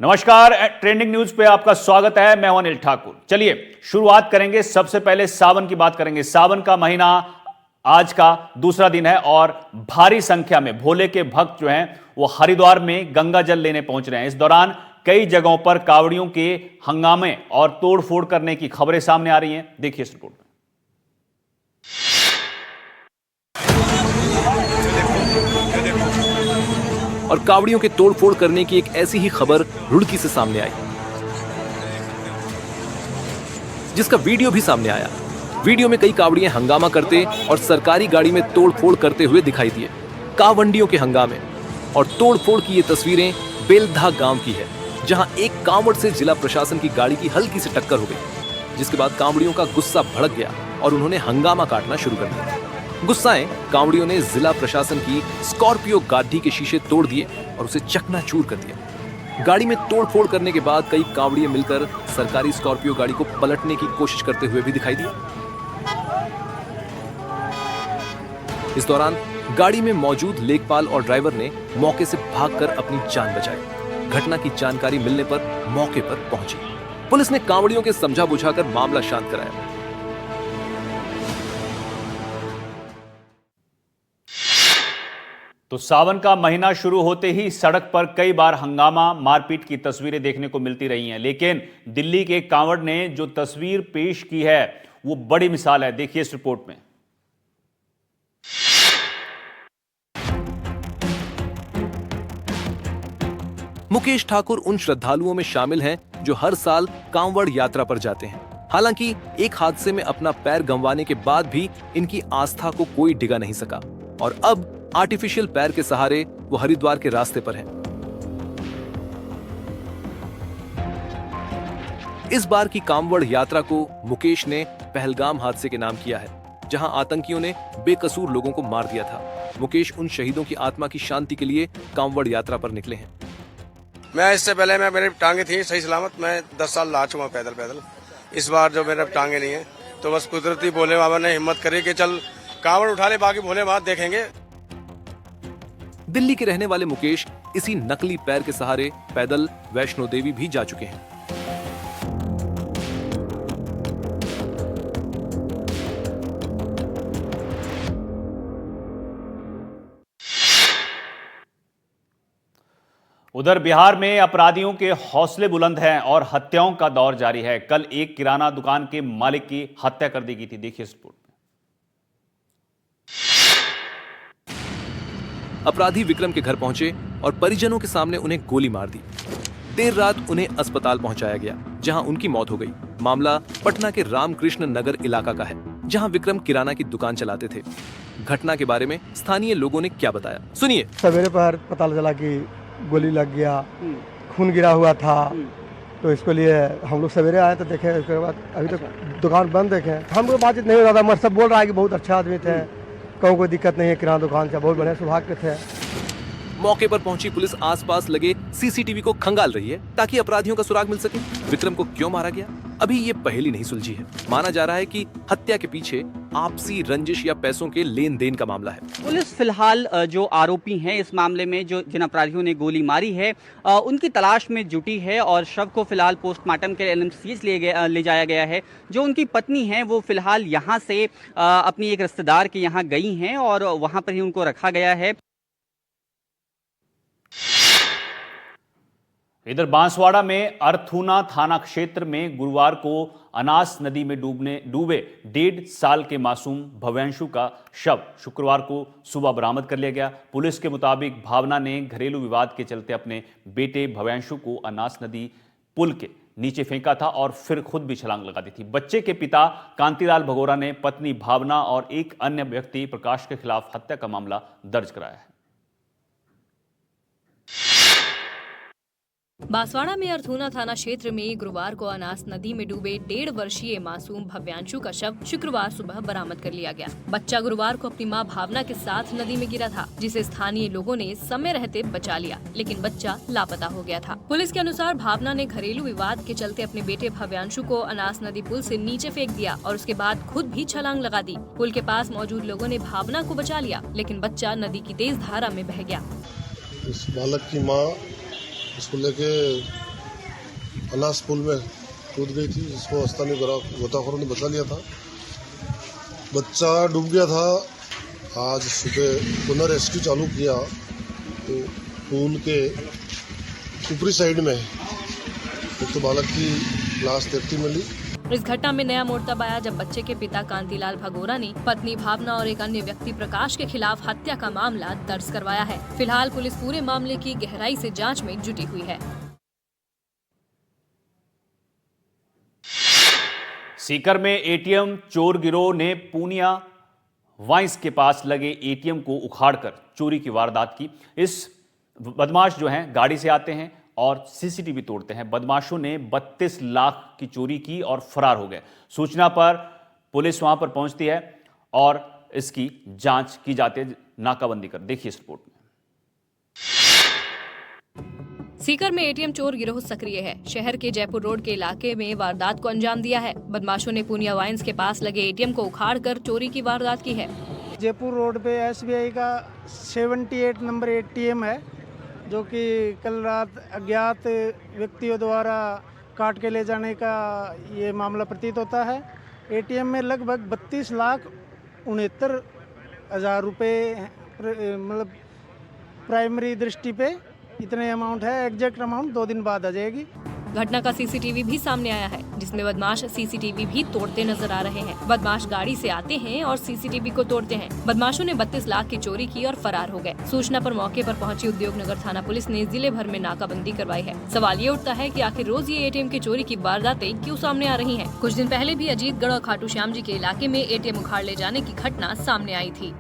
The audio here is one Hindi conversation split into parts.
नमस्कार, ट्रेंडिंग न्यूज पे आपका स्वागत है। मैं हूं अनिल ठाकुर। चलिए शुरुआत करेंगे। सबसे पहले सावन की बात करेंगे। सावन का महीना आज का दूसरा दिन है और भारी संख्या में भोले के भक्त जो हैं वो हरिद्वार में गंगा जल लेने पहुंच रहे हैं। इस दौरान कई जगहों पर कांवड़ियों के हंगामे और तोड़फोड़ करने की खबरें सामने आ रही हैं। देखिए इस रिपोर्ट में। और कावड़ियों के तोड़फोड़ करने की एक ऐसी ही खबर रुड़की से सामने आई, जिसका वीडियो भी सामने आया। वीडियो में कई कावड़ियां हंगामा करते और सरकारी गाड़ी में तोड़फोड़ करते हुए दिखाई दिए। कावंडियों के हंगामे और तोड़फोड़ की ये तस्वीरें बेलधा गांव की है, जहां एक कांवड़ से जिला प्रशासन की गाड़ी की हल्की से टक्कर हो गई, जिसके बाद कांवड़ियों का गुस्सा भड़क गया और उन्होंने हंगामा काटना शुरू कर दिया। गुस्साए कांवड़ियों ने जिला प्रशासन की स्कॉर्पियो गाड़ी के शीशे तोड़ दिए और उसे चकनाचूर कर दिया। गाड़ी में तोड़फोड़ करने के बाद कई कांवड़िए मिलकर सरकारी स्कॉर्पियो गाड़ी को पलटने की कोशिश करते हुए भी दिखाई दिए। इस दौरान गाड़ी में मौजूद लेखपाल और ड्राइवर ने मौके से भागकर अपनी जान बचाई। घटना की जानकारी मिलने पर मौके पर पहुंची पुलिस ने कांवड़ियों के समझा बुझाकर मामला शांत कराया। तो सावन का महीना शुरू होते ही सड़क पर कई बार हंगामा, मारपीट की तस्वीरें देखने को मिलती रही हैं, लेकिन दिल्ली के कांवड़ ने जो तस्वीर पेश की है वो बड़ी मिसाल है। देखिए इस रिपोर्ट में। मुकेश ठाकुर उन श्रद्धालुओं में शामिल हैं जो हर साल कांवड़ यात्रा पर जाते हैं। हालांकि एक हादसे में अपना पैर गंवाने के बाद भी इनकी आस्था को कोई डिगा नहीं सका और अब आर्टिफिशियल पैर के सहारे वो हरिद्वार के रास्ते पर हैं। इस बार की कांवड़ यात्रा को मुकेश ने पहलगाम हादसे के नाम किया है, जहां आतंकियों ने बेकसूर लोगों को मार दिया था। मुकेश उन शहीदों की आत्मा की शांति के लिए कांवड़ यात्रा पर निकले हैं। मैं इससे पहले मेरी टांगे थी सही सलामत, मैं 10 साल ला चुका पैदल। इस बार जो मेरे टांगे नहीं है तो बस कुदरती भोले बाबा ने हिम्मत करी कि चल कांवड़ उठा ले, बाकी भोले बाबा देखेंगे। दिल्ली के रहने वाले मुकेश इसी नकली पैर के सहारे पैदल वैष्णो देवी भी जा चुके हैं। उधर बिहार में अपराधियों के हौसले बुलंद हैं और हत्याओं का दौर जारी है। कल एक किराना दुकान के मालिक की हत्या कर दी गई थी। देखिए इस रिपोर्ट में। अपराधी विक्रम के घर पहुंचे और परिजनों के सामने उन्हें गोली मार दी। देर रात उन्हें अस्पताल पहुंचाया गया, जहां उनकी मौत हो गई। मामला पटना के रामकृष्ण नगर इलाका का है, जहां विक्रम किराना की दुकान चलाते थे। घटना के बारे में स्थानीय लोगों ने क्या बताया, सुनिए। सवेरे पर पता चला कि गोली लग गया, खून गिरा हुआ था, तो इसके लिए हम लोग सवेरे आए तो देखे। उसके बाद अभी तक दुकान बंद देखे। हम लोग बातचीत नहीं हो रहा था, मगर सब बोल रहा है कि बहुत अच्छा आदमी थे, कहूँ कोई दिक्कत नहीं है, किराना दुकान से बहुत बढ़िया स्वभाव के थे। मौके पर पहुंची पुलिस आसपास लगे सीसीटीवी को खंगाल रही है ताकि अपराधियों का सुराग मिल सके। विक्रम को क्यों मारा गया, अभी ये पहेली नहीं सुलझी है। माना जा रहा है कि हत्या के पीछे आपसी रंजिश या पैसों के लेन देन का मामला है। पुलिस फिलहाल जो आरोपी हैं इस मामले में, जो जिन अपराधियों ने गोली मारी है, उनकी तलाश में जुटी है और शव को फिलहाल पोस्टमार्टम के लिए एनएमसीएच ले जाया गया है। जो उनकी पत्नी हैं वो फिलहाल यहाँ से अपनी एक रिश्तेदार के यहाँ गई हैं और वहाँ पर ही उनको रखा गया है। इधर बांसवाड़ा में अरथूना थाना क्षेत्र में गुरुवार को अनास नदी में डूबे 1.5 साल के मासूम भव्यांशु का शव शुक्रवार को सुबह बरामद कर लिया गया। पुलिस के मुताबिक भावना ने घरेलू विवाद के चलते अपने बेटे भव्यांशु को अनास नदी पुल के नीचे फेंका था और फिर खुद भी छलांग लगा दी थी। बच्चे के पिता कांतिलाल भगोरा ने पत्नी भावना और एक अन्य व्यक्ति प्रकाश के खिलाफ हत्या का मामला दर्ज कराया है। बांसवाड़ा में अरथूना थाना क्षेत्र में गुरुवार को अनास नदी में डूबे 1.5 वर्षीय मासूम भव्यांशु का शव शुक्रवार सुबह बरामद कर लिया गया। बच्चा गुरुवार को अपनी मां भावना के साथ नदी में गिरा था, जिसे स्थानीय लोगों ने समय रहते बचा लिया, लेकिन बच्चा लापता हो गया था। पुलिस के अनुसार भावना ने घरेलू विवाद के चलते अपने बेटे भव्यांशु को अनास नदी पुल से नीचे फेंक दिया और उसके बाद खुद भी छलांग लगा दी। पुल के पास मौजूद लोगों ने भावना को बचा लिया, लेकिन बच्चा नदी की तेज धारा में बह गया। इस बालक की माँ इसको लेके अनास पुल में कूद गई थी, जिसको स्थानीय गोताखोरों ने बचा लिया था। बच्चा डूब गया था। आज सुबह पुनः रेस्क्यू चालू किया तो पुल के ऊपरी साइड में एक तो बालक की लाश देखती मिली। इस घटना में नया मोड़ तब आया जब बच्चे के पिता कांतिलाल भगोरा ने पत्नी भावना और एक अन्य व्यक्ति प्रकाश के खिलाफ हत्या का मामला दर्ज करवाया है। फिलहाल पुलिस पूरे मामले की गहराई से जांच में जुटी हुई है। सीकर में एटीएम चोर गिरोह ने पूनिया वाइंस के पास लगे एटीएम को उखाड़कर चोरी की वारदात की। इस बदमाश जो हैं गाड़ी से आते हैं और सीसीटीवी तोड़ते हैं। बदमाशों ने 32 लाख की चोरी की और फरार हो गए। सूचना पर पुलिस वहां पर पहुंचती है और इसकी जांच की जाती है नाकाबंदी कर। देखिए इस रिपोर्ट में। सीकर में एटीएम चोर गिरोह सक्रिय है। शहर के जयपुर रोड के इलाके में वारदात को अंजाम दिया है। बदमाशों ने पूनिया वाइंस के पास लगे एटीएम को उखाड़कर चोरी की वारदात की है। जयपुर रोड पे एसबीआई का 78 नंबर एटीएम है, जो कि कल रात अज्ञात व्यक्तियों द्वारा काट के ले जाने का ये मामला प्रतीत होता है। एटीएम में लगभग 32,69,000 रुपये मतलब प्राइमरी दृष्टि पे इतने अमाउंट है। एग्जैक्ट अमाउंट 2 दिन बाद आ जाएगी। घटना का सीसीटीवी भी सामने आया है, जिसमें बदमाश सीसीटीवी भी तोड़ते नजर आ रहे हैं। बदमाश गाड़ी से आते हैं और सीसीटीवी को तोड़ते हैं। बदमाशों ने 32 लाख की चोरी की और फरार हो गए। सूचना पर मौके पर पहुंची उद्योगनगर थाना पुलिस ने जिले भर में नाकाबंदी करवाई है। सवाल ये उठता है कि आखिर रोज ये एटीएम की चोरी की वारदातें क्यों सामने आ रही हैं? कुछ दिन पहले भी अजीतगढ़ और खाटू श्याम जी के इलाके में एटीएम उखाड़ ले जाने की घटना सामने आई थी।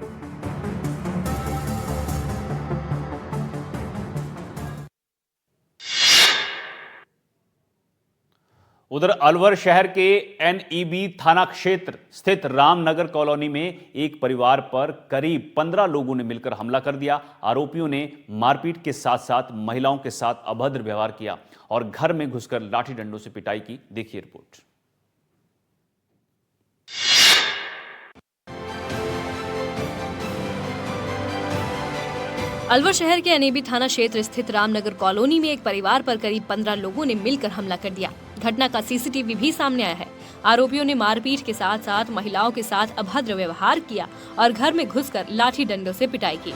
उधर अलवर शहर के एनईबी थाना क्षेत्र स्थित रामनगर कॉलोनी में एक परिवार पर करीब 15 लोगों ने मिलकर हमला कर दिया। आरोपियों ने मारपीट के साथ साथ महिलाओं के साथ अभद्र व्यवहार किया और घर में घुसकर लाठी डंडों से पिटाई की। देखिए रिपोर्ट। अलवर शहर के एनईबी थाना क्षेत्र स्थित रामनगर कॉलोनी में एक परिवार पर करीब 15 लोगों ने मिलकर हमला कर दिया। घटना का सीसीटीवी भी सामने आया है। आरोपियों ने मारपीट के साथ साथ महिलाओं के साथ अभद्र व्यवहार किया और घर में घुसकर लाठी डंडों से पिटाई की।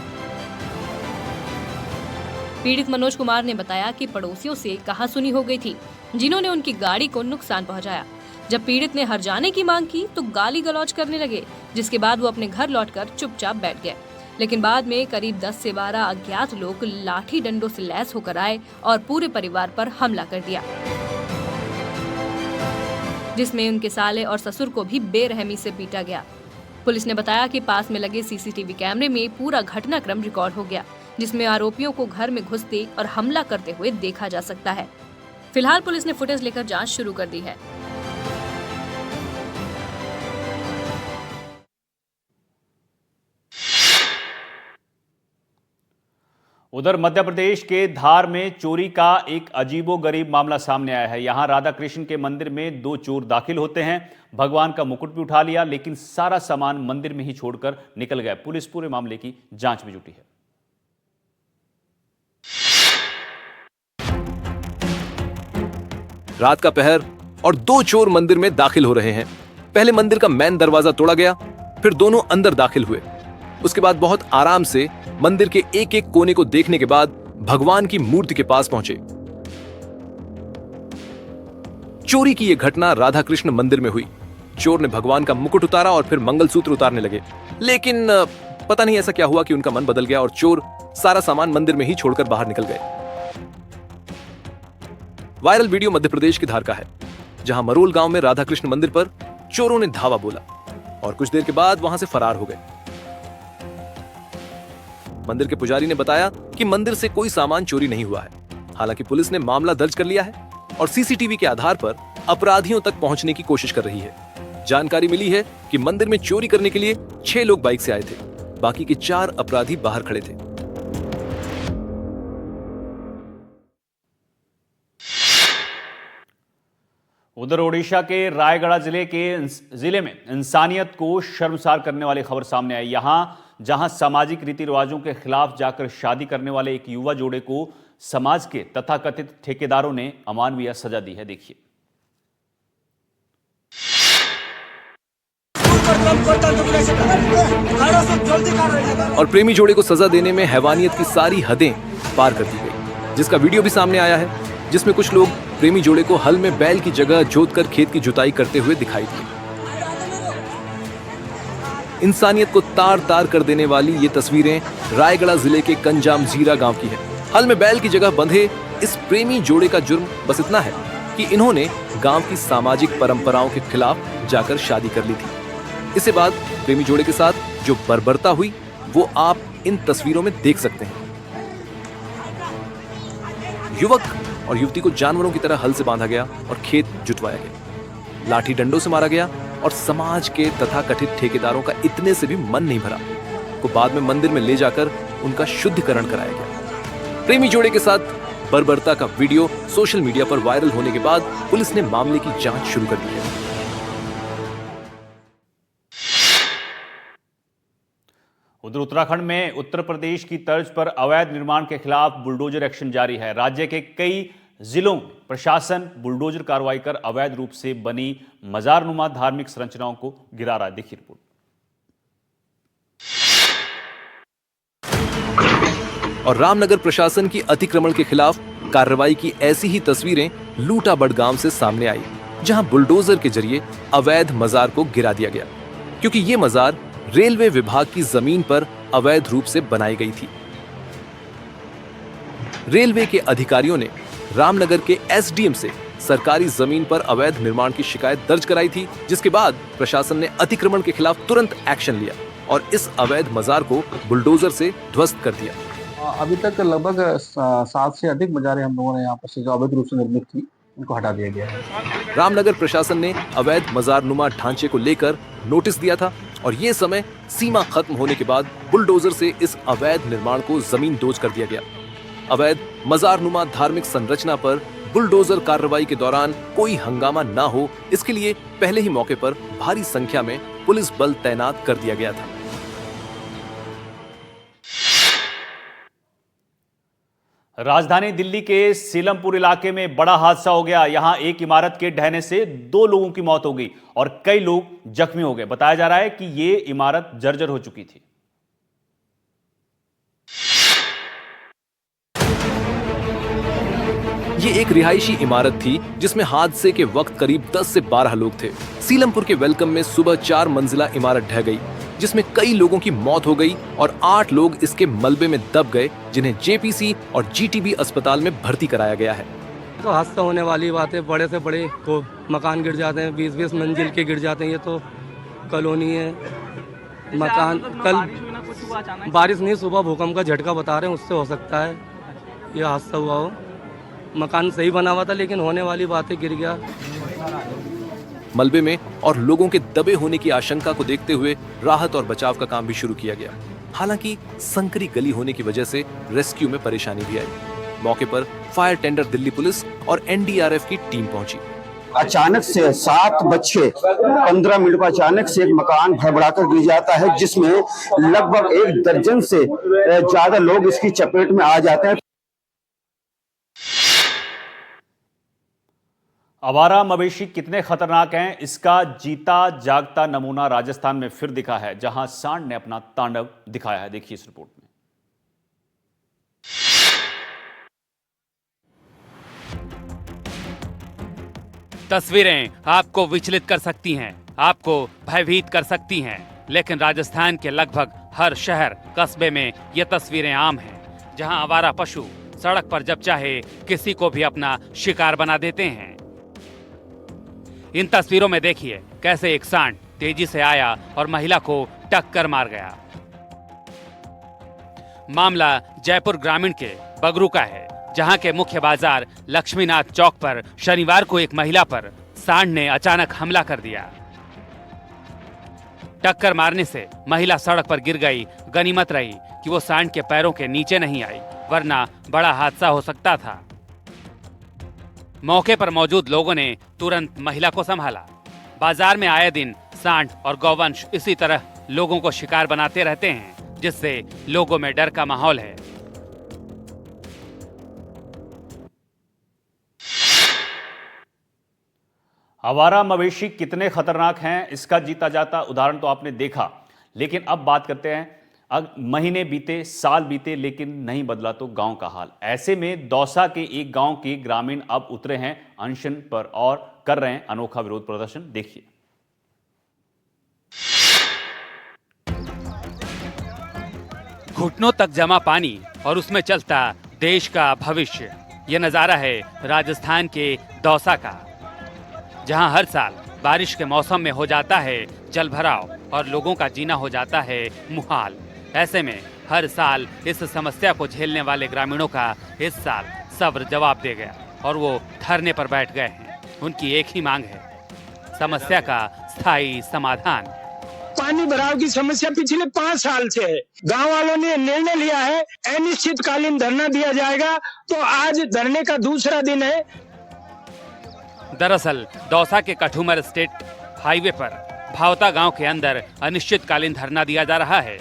पीड़ित मनोज कुमार ने बताया कि पड़ोसियों से कहासुनी हो गई थी, जिन्होंने उनकी गाड़ी को नुकसान पहुंचाया। जब पीड़ित ने हर्जाने की मांग की तो गाली गलौज करने लगे, जिसके बाद वो अपने घर लौटकर चुपचाप बैठ गए। लेकिन बाद में करीब 10 से 12 अज्ञात लोग लाठी डंडों से लैस होकर आए और पूरे परिवार पर हमला कर दिया, जिसमें उनके साले और ससुर को भी बेरहमी से पीटा गया। पुलिस ने बताया कि पास में लगे सीसीटीवी कैमरे में पूरा घटनाक्रम रिकॉर्ड हो गया, जिसमें आरोपियों को घर में घुसते और हमला करते हुए देखा जा सकता है। फिलहाल पुलिस ने फुटेज लेकर जांच शुरू कर दी है। उधर मध्य प्रदेश के धार में चोरी का एक अजीबोगरीब मामला सामने आया है। यहां राधा कृष्ण के मंदिर में 2 चोर दाखिल होते हैं। भगवान का मुकुट भी उठा लिया, लेकिन सारा सामान मंदिर में ही छोड़कर निकल गए। पुलिस पूरे मामले की जांच में जुटी है। रात का पहर और 2 चोर मंदिर में दाखिल हो रहे हैं। पहले मंदिर का मेन दरवाजा तोड़ा गया, फिर दोनों अंदर दाखिल हुए। उसके बाद बहुत आराम से मंदिर के एक एक कोने को देखने के बाद भगवान की मूर्ति के पास पहुंचे। चोरी की यह घटना राधा कृष्ण मंदिर में हुई। चोर ने भगवान का मुकुट उतारा और फिर मंगलसूत्र उतारने लगे, लेकिन पता नहीं ऐसा क्या हुआ कि उनका मन बदल गया और चोर सारा सामान मंदिर में ही छोड़कर बाहर निकल गए। वायरल वीडियो मध्य प्रदेश की धार का है, जहां मरोल गांव में राधा कृष्ण मंदिर पर चोरों ने धावा बोला और कुछ देर के बाद वहां से फरार हो गए। मंदिर के पुजारी ने बताया कि मंदिर से कोई सामान चोरी नहीं हुआ है। हालांकि पुलिस ने मामला दर्ज कर लिया है और सीसीटीवी के आधार पर अपराधियों तक पहुंचने की कोशिश कर रही है। जानकारी मिली है कि मंदिर में चोरी करने के लिए 6 लोग बाइक से आए थे, बाकी के 4 अपराधी बाहर खड़े थे। उधर ओडिशा के रायगढ़ जिले में इंसानियत को शर्मसार करने वाली खबर सामने आई। जहां रीति रिवाजों के खिलाफ जाकर शादी करने वाले एक युवा जोड़े को समाज के तथाकथित ठेकेदारों ने अमानवीय सजा दी है। देखिए। और प्रेमी जोड़े को सजा देने में हैवानियत की सारी हदें पार कर दी गई, जिसका वीडियो भी सामने आया है, जिसमें कुछ लोग प्रेमी जोड़े को हल में बैल की जगह जोतकर खेत की जुताई करते हुए दिखाई दिए। इंसानियत को तार तार कर देने वाली ये तस्वीरें रायगढ़ जिले के कंजाम जीरा गांव की है। हल में बैल की जगह बंधे इस प्रेमी जोड़े का जुर्म बस इतना है कि इन्होंने गांव की सामाजिक परंपराओं के खिलाफ जाकर शादी कर ली थी। इसके बाद प्रेमी जोड़े के साथ जो बर्बरता हुई वो आप इन तस्वीरों में देख सकते हैं। युवक और युवती को जानवरों की तरह हल से बांधा गया और खेत जुतवाया गया, लाठी डंडों से मारा गया और समाज के तथाकथित ठेकेदारों का इतने से भी मन नहीं भरा को बाद में मंदिर में ले जाकर उनका शुद्धिकरण कराया गया। प्रेमी जोड़े के साथ बर्बरता का वीडियो सोशल मीडिया पर वायरल होने के बाद पुलिस ने मामले की जांच शुरू कर दी है। उधर उत्तराखंड में उत्तर प्रदेश की तर्ज पर अवैध निर्माण के खिलाफ बुलडोजर एक्शन जारी है। राज्य के कई जिलों में प्रशासन बुलडोजर कार्रवाई कर अवैध रूप से बनी मजारनुमा धार्मिक संरचनाओं को गिरा रहा है। देखिए रिपोर्ट। और रामनगर प्रशासन की अतिक्रमण के खिलाफ कार्रवाई की ऐसी ही तस्वीरें लूटा बड़गांव से सामने आई, जहां बुलडोजर के जरिए अवैध मजार को गिरा दिया गया, क्योंकि ये मजार रेलवे विभाग की जमीन पर अवैध रूप से बनाई गई थी। रेलवे के अधिकारियों ने रामनगर के एसडीएम से सरकारी जमीन पर अवैध निर्माण की शिकायत दर्ज कराई थी, जिसके बाद प्रशासन ने अतिक्रमण के खिलाफ तुरंत एक्शन लिया और इस अवैध मजार को बुलडोजर से ध्वस्त कर दिया। अभी तक लगभग 7 से अधिक मजारें हम लोगों ने यहाँ पर से जो अवैध रूप से निर्मित थी उनको हटा दिया गया है। रामनगर प्रशासन ने अवैध मजारनुमा ढांचे को लेकर नोटिस दिया था और ये समय सीमा खत्म होने के बाद बुलडोजर से इस अवैध निर्माण को जमीन दोज कर दिया गया। अवैध मजारनुमा धार्मिक संरचना पर बुलडोजर कार्रवाई के दौरान कोई हंगामा ना हो, इसके लिए पहले ही मौके पर भारी संख्या में पुलिस बल तैनात कर दिया गया था। राजधानी दिल्ली के सीलमपुर इलाके में बड़ा हादसा हो गया। यहां एक इमारत के ढहने से 2 लोगों की मौत हो गई और कई लोग जख्मी हो गए। बताया जा रहा है कि ये इमारत जर्जर हो चुकी थी। ये एक रिहायशी इमारत थी जिसमें हादसे के वक्त करीब 10 से 12 लोग थे। सीलमपुर के वेलकम में सुबह 4 मंजिला इमारत ढह गई, जिसमें कई लोगों की मौत हो गई और 8 लोग इसके मलबे में दब गए, जिन्हें जेपीसी और जीटीबी अस्पताल में भर्ती कराया गया है। तो हादसा होने वाली बात है, बड़े से बड़े को मकान गिर जाते हैं, 20-20 मंजिल के गिर जाते हैं। ये तो कॉलोनी है, मकान कल बारिश नहीं, सुबह भूकंप का झटका बता रहे हैं, उससे हो सकता है ये हादसा हुआ हो। मकान सही बना हुआ था लेकिन होने वाली बातें गिर गया। मलबे में और लोगों के दबे होने की आशंका को देखते हुए राहत और बचाव का काम भी शुरू किया गया। हालांकि संकरी गली होने की वजह से रेस्क्यू में परेशानी भी आई। मौके पर फायर टेंडर दिल्ली पुलिस और एनडीआरएफ की टीम पहुंची। अचानक से 7 बजे 15 मिनट पर अचानक से एक मकान भड़बड़ाकर गिर जाता है, जिसमें लगभग 1 दर्जन से ज्यादा लोग इसकी चपेट में आ जाते हैं। आवारा मवेशी कितने खतरनाक हैं, इसका जीता जागता नमूना राजस्थान में फिर दिखा है, जहां सांड ने अपना तांडव दिखाया है। देखिए इस रिपोर्ट में। तस्वीरें आपको विचलित कर सकती हैं, आपको भयभीत कर सकती हैं, लेकिन राजस्थान के लगभग हर शहर कस्बे में ये तस्वीरें आम हैं, जहां आवारा पशु सड़क पर जब चाहे किसी को भी अपना शिकार बना देते हैं। इन तस्वीरों में देखिए कैसे एक सांड तेजी से आया और महिला को टक्कर मार गया। मामला जयपुर ग्रामीण के बगरू का है, जहां के मुख्य बाजार लक्ष्मीनाथ चौक पर शनिवार को एक महिला पर सांड ने अचानक हमला कर दिया। टक्कर मारने से महिला सड़क पर गिर गई। गनीमत रही कि वो सांड के पैरों के नीचे नहीं आई, वरना बड़ा हादसा हो सकता था। मौके पर मौजूद लोगों ने तुरंत महिला को संभाला। बाजार में आए दिन सांड और गौवंश इसी तरह लोगों को शिकार बनाते रहते हैं, जिससे लोगों में डर का माहौल है। आवारा मवेशी कितने खतरनाक हैं इसका जीता जाता उदाहरण तो आपने देखा, लेकिन अब बात करते हैं महीने बीते, साल बीते, लेकिन नहीं बदला तो गांव का हाल। ऐसे में दौसा के एक गांव के ग्रामीण अब उतरे हैं अनशन पर और कर रहे हैं अनोखा विरोध प्रदर्शन। देखिए। घुटनों तक जमा पानी और उसमें चलता देश का भविष्य। यह नजारा है राजस्थान के दौसा का, जहां हर साल बारिश के मौसम में हो जाता है जल भराव और लोगों का जीना हो जाता है मुहाल। ऐसे में हर साल इस समस्या को झेलने वाले ग्रामीणों का इस साल सब्र जवाब दे गया और वो धरने पर बैठ गए हैं। उनकी एक ही मांग है, समस्या का स्थायी समाधान। पानी भराव की समस्या पिछले 5 साल से है। गांव वालों ने निर्णय लिया है अनिश्चितकालीन धरना दिया जाएगा, तो आज धरने का दूसरा दिन है। दरअसल दौसा के कठुमर स्टेट हाईवे पर भावता गांव के अंदर अनिश्चितकालीन धरना दिया जा रहा है।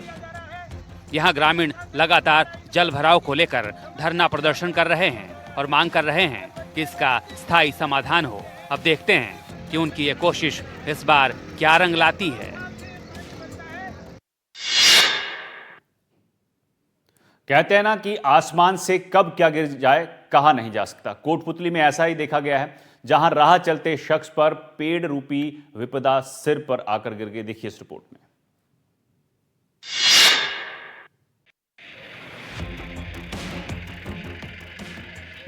यहां ग्रामीण लगातार जल भराव को लेकर धरना प्रदर्शन कर रहे हैं और मांग कर रहे हैं कि इसका स्थायी समाधान हो। अब देखते हैं कि उनकी ये कोशिश इस बार क्या रंग लाती है। कहते हैं ना कि आसमान से कब क्या गिर जाए कहा नहीं जा सकता। कोटपुतली में ऐसा ही देखा गया है, जहां राह चलते शख्स पर पेड़ रूपी विपदा सिर पर आकर गिर गई। देखिए इस रिपोर्ट में।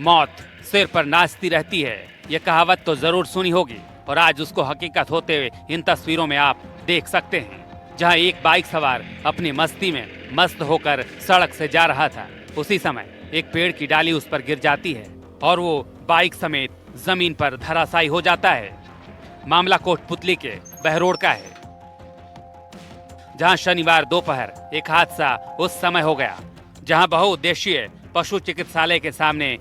मौत सिर पर नाचती रहती है, ये कहावत तो जरूर सुनी होगी और आज उसको हकीकत होते हुए इन तस्वीरों में आप देख सकते हैं, जहां एक बाइक सवार अपनी मस्ती में मस्त होकर सड़क से जा रहा था। उसी समय एक पेड़ की डाली उस पर गिर जाती है और वो बाइक समेत जमीन पर धराशायी हो जाता है। मामला कोटपुतली के बहरोड का है, जहां शनिवार दोपहर एक हादसा उस समय हो गया, जहां बहुउद्देशीय पशु चिकित्सालय के सामने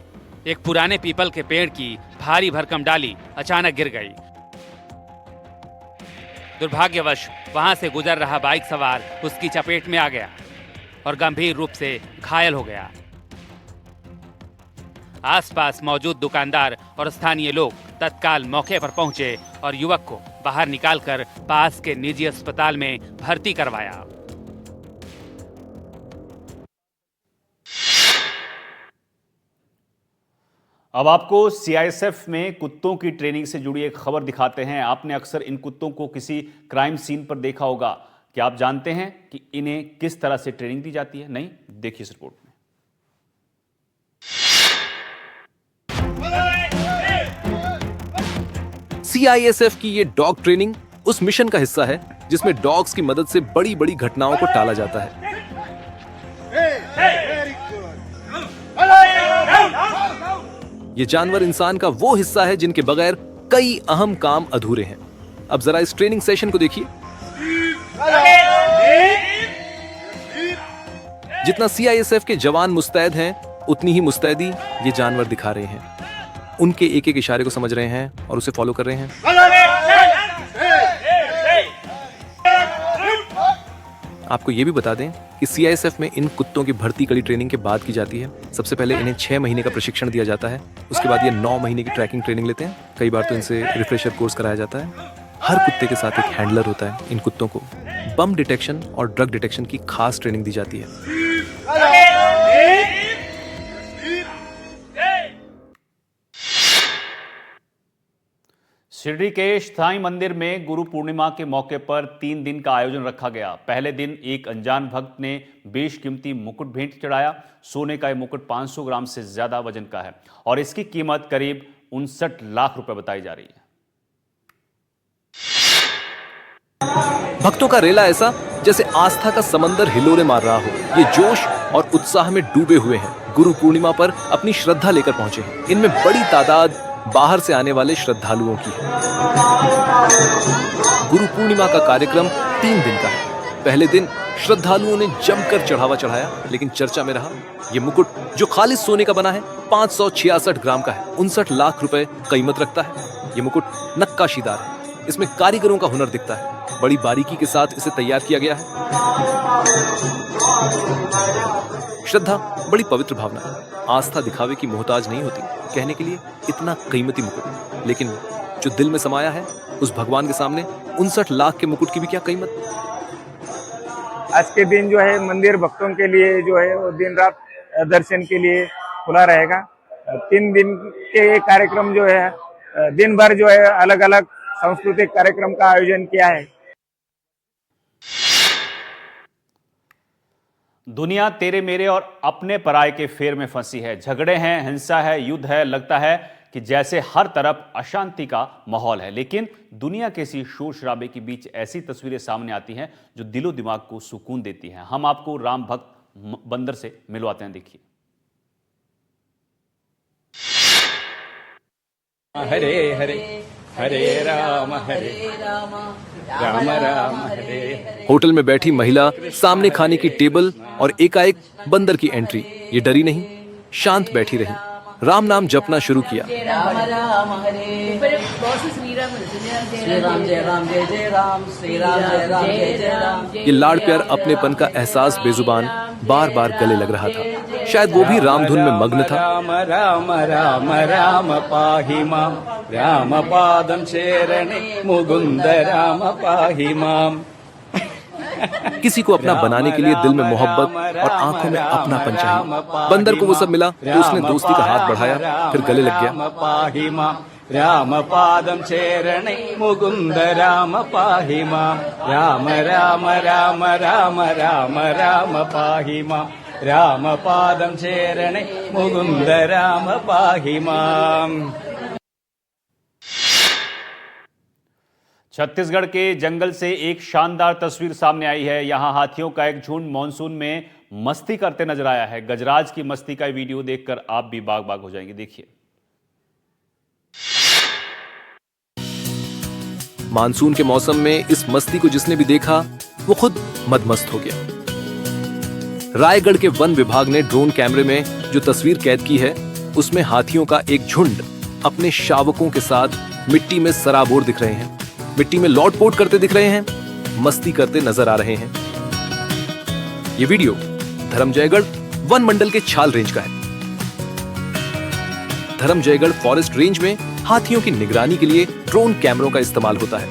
एक पुराने पीपल के पेड़ की भारी भरकम डाली अचानक गिर गई। दुर्भाग्यवश वहां से गुजर रहा बाइक सवार उसकी चपेट में आ गया और गंभीर रूप से घायल हो गया। आसपास मौजूद दुकानदार और स्थानीय लोग तत्काल मौके पर पहुंचे और युवक को बाहर निकालकर पास के निजी अस्पताल में भर्ती करवाया। अब आपको सीआईएसएफ में कुत्तों की ट्रेनिंग से जुड़ी एक खबर दिखाते हैं। आपने अक्सर इन कुत्तों को किसी क्राइम सीन पर देखा होगा। क्या आप जानते हैं कि इन्हें किस तरह से ट्रेनिंग दी जाती है? नहीं? देखिए इस रिपोर्ट में। सीआईएसएफ की ये डॉग ट्रेनिंग उस मिशन का हिस्सा है जिसमें डॉग्स की मदद से बड़ी बड़ी घटनाओं को टाला जाता है। ये जानवर इंसान का वो हिस्सा है जिनके बगैर कई अहम काम अधूरे हैं। अब जरा इस ट्रेनिंग सेशन को देखिए। जितना सीआईएसएफ के जवान मुस्तैद हैं, उतनी ही मुस्तैदी ये जानवर दिखा रहे हैं। उनके एक एक इशारे को समझ रहे हैं और उसे फॉलो कर रहे हैं। आपको ये भी बता दें कि सीआईएसएफ में इन कुत्तों की भर्ती कड़ी ट्रेनिंग के बाद की जाती है। सबसे पहले इन्हें 6 महीने का प्रशिक्षण दिया जाता है। उसके बाद ये 9 महीने की ट्रैकिंग ट्रेनिंग लेते हैं। कई बार तो इनसे रिफ्रेशर कोर्स कराया जाता है। हर कुत्ते के साथ एक हैंडलर होता है। इन कुत्तों को बम डिटेक्शन और ड्रग डिटेक्शन की खास ट्रेनिंग दी जाती है। शिरडी के स्थाई मंदिर में गुरु पूर्णिमा के मौके पर 3 दिन का आयोजन रखा गया। पहले दिन एक अनजान भक्त ने बेशकीमती मुकुट भेंट चढ़ाया। सोने का यह मुकुट 500 ग्राम से ज्यादा वजन का है और इसकी कीमत करीब 59 लाख रुपए बताई जा रही है। भक्तों का रेला ऐसा जैसे आस्था का समंदर हिलोरे मार रहा हो। ये जोश और उत्साह में डूबे हुए हैं। गुरु पूर्णिमा पर अपनी श्रद्धा लेकर पहुंचे हैं। इनमें बड़ी तादाद बाहर से आने वाले श्रद्धालुओं की है। गुरु पूर्णिमा का कार्यक्रम 3 दिन का है। पहले दिन श्रद्धालुओं ने जमकर चढ़ावा चढ़ाया, लेकिन चर्चा में रहा ये मुकुट जो खालिस सोने का बना है, 566 ग्राम का है, 59 लाख रुपए कीमत रखता है। ये मुकुट नक्काशीदार है। इसमें कारीगरों का हुनर दिखता है। बड़ी बारीकी के साथ इसे तैयार किया गया है। श्रद्धा बड़ी पवित्र भावना है। आस्था दिखावे की मोहताज नहीं होती। कहने के लिए इतना कीमती मुकुट, लेकिन जो दिल में समाया है, उस भगवान के सामने 59 लाख के मुकुट की भी क्या कीमत। आज के दिन जो है मंदिर भक्तों के लिए जो है वो दिन रात दर्शन के लिए खुला रहेगा। 3 दिन के कार्यक्रम जो है दिन भर जो है अलग अलग सांस्कृतिक कार्यक्रम का आयोजन किया है। दुनिया तेरे मेरे और अपने पराये के फेर में फंसी है। झगड़े हैं, हिंसा है, युद्ध है। लगता है कि जैसे हर तरफ अशांति का माहौल है, लेकिन दुनिया के इसी शोर शराबे के बीच ऐसी तस्वीरें सामने आती हैं जो दिलो दिमाग को सुकून देती हैं। हम आपको राम भक्त बंदर से मिलवाते हैं, देखिए। हरे हरे हरे राम राम राम हरे। होटल में बैठी महिला, सामने खाने की टेबल और एकाएक बंदर की एंट्री। ये डरी नहीं, शांत बैठी रही, राम नाम जपना शुरू किया। राम राम हरे श्री राम जय राम जय राम श्री राम जय राम जय राम। ये लाड़ प्यार, अपनेपन का एहसास बेजुबान बार बार गले लग रहा था। शायद वो भी राम धुन में मग्न था। राम राम राम राम पाहि माम राम पादम शरणे मुकुंद राम पाहि माम। किसी को अपना बनाने के लिए दिल में मोहब्बत और आंखों में अपनापन चाहिए। बंदर को वो सब मिला तो उसने दोस्ती का हाथ बढ़ाया, फिर गले लग गया। राम पादम शरणे मुकुंद राम पाहि माम राम राम राम राम राम राम पाहि माम राम पादम शरणे मुकुंद राम पाहि माम। छत्तीसगढ़ के जंगल से एक शानदार तस्वीर सामने आई है। यहां हाथियों का एक झुंड मॉनसून में मस्ती करते नजर आया है। गजराज की मस्ती का वीडियो देखकर आप भी बाग बाग हो जाएंगे, देखिए। मानसून के मौसम में इस मस्ती को जिसने भी देखा वो खुद मदमस्त हो गया। रायगढ़ के वन विभाग ने ड्रोन कैमरे में जो तस्वीर कैद की है, उसमें हाथियों का एक झुंड अपने शावकों के साथ मिट्टी में सराबोर दिख रहे हैं, मिट्टी में लौटपोट करते दिख रहे हैं, मस्ती करते नजर आ रहे हैं। ये वीडियो धर्मजयगढ़ वन मंडल के छाल रेंज का है। धर्मजयगढ़ फॉरेस्ट रेंज में हाथियों की निगरानी के लिए ड्रोन कैमरों का इस्तेमाल होता है।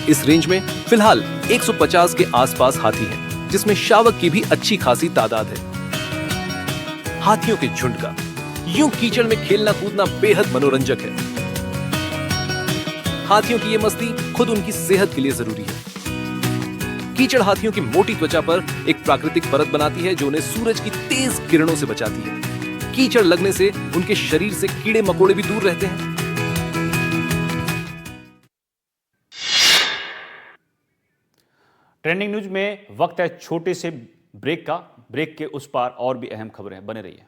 इस रेंज में फिलहाल 150 के आसपास हाथी हैं, जिसमें शावक की भी अच्छी खासी तादाद है। हाथियों के झुंड का यूं कीचड़ में खेलना कूदना बेहद मनोरंजक है। हाथियों की ये मस्ती खुद उनकी सेहत के लिए जरूरी है। कीचड़ हाथियों की मोटी त्वचा पर एक प्राकृतिक परत बनाती है जो उन्हें सूरज की तेज किरणों से बचाती है। कीचड़ लगने से उनके शरीर से कीड़े मकोड़े भी दूर रहते हैं। ट्रेंडिंग न्यूज में वक्त है छोटे से ब्रेक का। ब्रेक के उस पार और भी अहम खबरें, बने रहिए।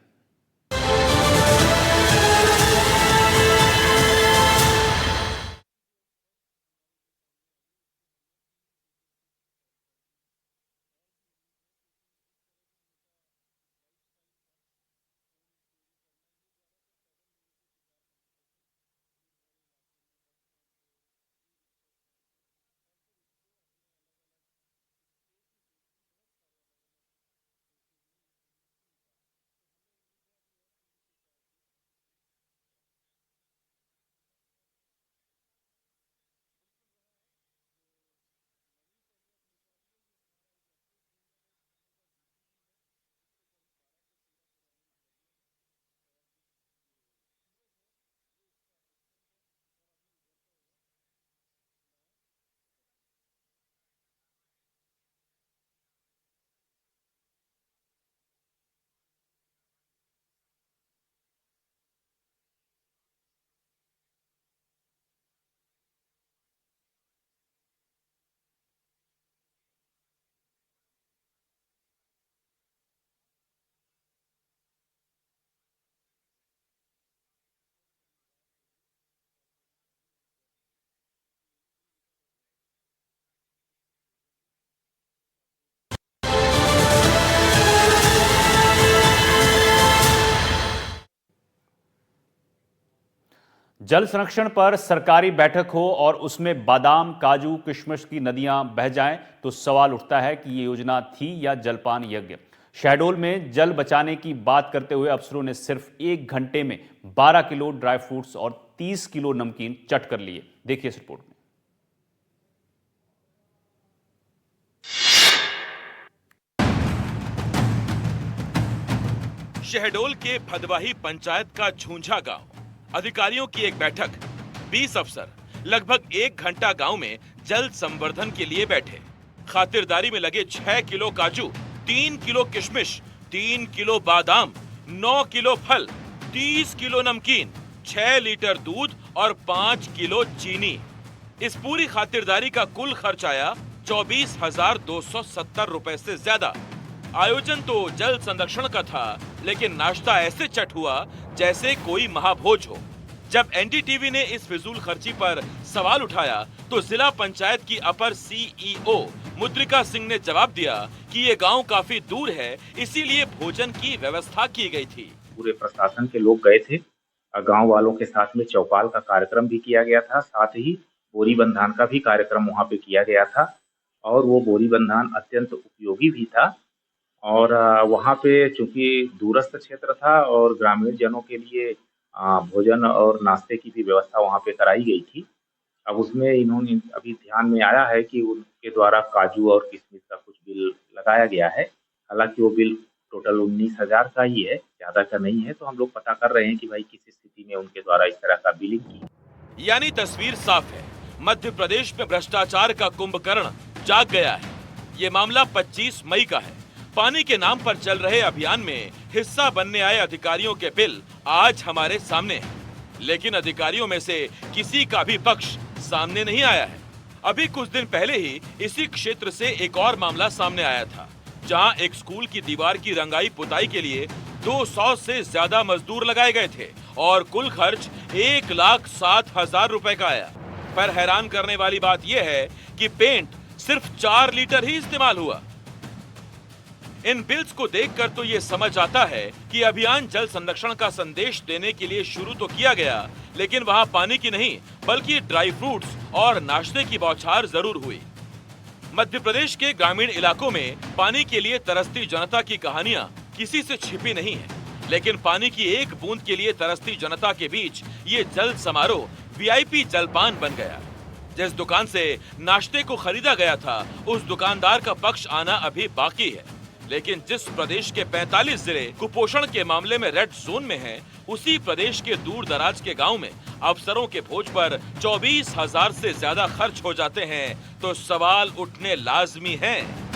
जल संरक्षण पर सरकारी बैठक हो और उसमें बादाम, काजू, किशमिश की नदियां बह जाएं तो सवाल उठता है कि ये योजना थी या जलपान यज्ञ। शहडोल में जल बचाने की बात करते हुए अफसरों ने सिर्फ 1 घंटे में 12 किलो ड्राई फ्रूट्स और 30 किलो नमकीन चट कर लिए। देखिए इस रिपोर्ट में। शहडोल के भदवाही पंचायत का झूंझा गांव, अधिकारियों की एक बैठक, 20 अफसर लगभग 1 घंटा गांव में जल संवर्धन के लिए बैठे। खातिरदारी में लगे 6 किलो काजू, 3 किलो किशमिश, 3 किलो बादाम, 9 किलो फल, 30 किलो नमकीन, 6 लीटर दूध और 5 किलो चीनी। इस पूरी खातिरदारी का कुल खर्च आया 24,270 रुपए से ज्यादा। आयोजन तो जल संरक्षण का था, लेकिन नाश्ता ऐसे चट हुआ जैसे कोई महाभोज हो। जब एनडीटीवी ने इस फिजूल खर्ची पर सवाल उठाया तो जिला पंचायत की अपर सीईओ मुद्रिका सिंह ने जवाब दिया कि ये गांव काफी दूर है, इसीलिए भोजन की व्यवस्था की गई थी। पूरे प्रशासन के लोग गए थे, गांव वालों के साथ में चौपाल का कार्यक्रम भी किया गया था, साथ ही बोरी बंधान का भी कार्यक्रम वहां पे किया गया था और वो बोरी बंधान अत्यंत उपयोगी भी था। और वहाँ पे चूंकि दूरस्थ क्षेत्र था और ग्रामीण जनों के लिए भोजन और नाश्ते की भी व्यवस्था वहाँ पे कराई गई थी। अब उसमें इन्होंने अभी ध्यान में आया है कि उनके द्वारा काजू और किशमिश का कुछ बिल लगाया गया है। हालांकि वो बिल टोटल 19,000 का ही है, ज्यादा का नहीं है। तो हम लोग पता कर रहे हैं कि भाई किस स्थिति में उनके द्वारा इस तरह का बिलिंग की। यानी तस्वीर साफ है, मध्य प्रदेश में भ्रष्टाचार का कुंभकर्ण जाग गया है। ये मामला 25 मई का है। पानी के नाम पर चल रहे अभियान में हिस्सा बनने आए अधिकारियों के बिल आज हमारे सामने हैं, लेकिन अधिकारियों में से किसी का भी पक्ष सामने नहीं आया है। अभी कुछ दिन पहले ही इसी क्षेत्र से एक और मामला सामने आया था, जहां एक स्कूल की दीवार की रंगाई पुताई के लिए 200 से ज्यादा मजदूर लगाए गए थे और कुल खर्च 1,07,000 रुपए का आया। पर हैरान करने वाली बात यह है कि पेंट सिर्फ 4 लीटर ही इस्तेमाल हुआ। इन बिल्स को देखकर तो ये समझ आता है कि अभियान जल संरक्षण का संदेश देने के लिए शुरू तो किया गया, लेकिन वहां पानी की नहीं बल्कि ड्राई फ्रूट्स और नाश्ते की बौछार जरूर हुई। मध्य प्रदेश के ग्रामीण इलाकों में पानी के लिए तरसती जनता की कहानियां किसी से छिपी नहीं है, लेकिन पानी की एक बूंद के लिए तरसती जनता के बीच ये जल समारोह वीआईपी जलपान बन गया। जिस दुकान से नाश्ते को खरीदा गया था, उस दुकानदार का पक्ष आना अभी बाकी है। लेकिन जिस प्रदेश के 45 जिले कुपोषण के मामले में रेड जोन में हैं, उसी प्रदेश के दूर दराज के गांव में अफसरों के भोज पर 24,000 से ज्यादा खर्च हो जाते हैं, तो सवाल उठने लाजमी हैं।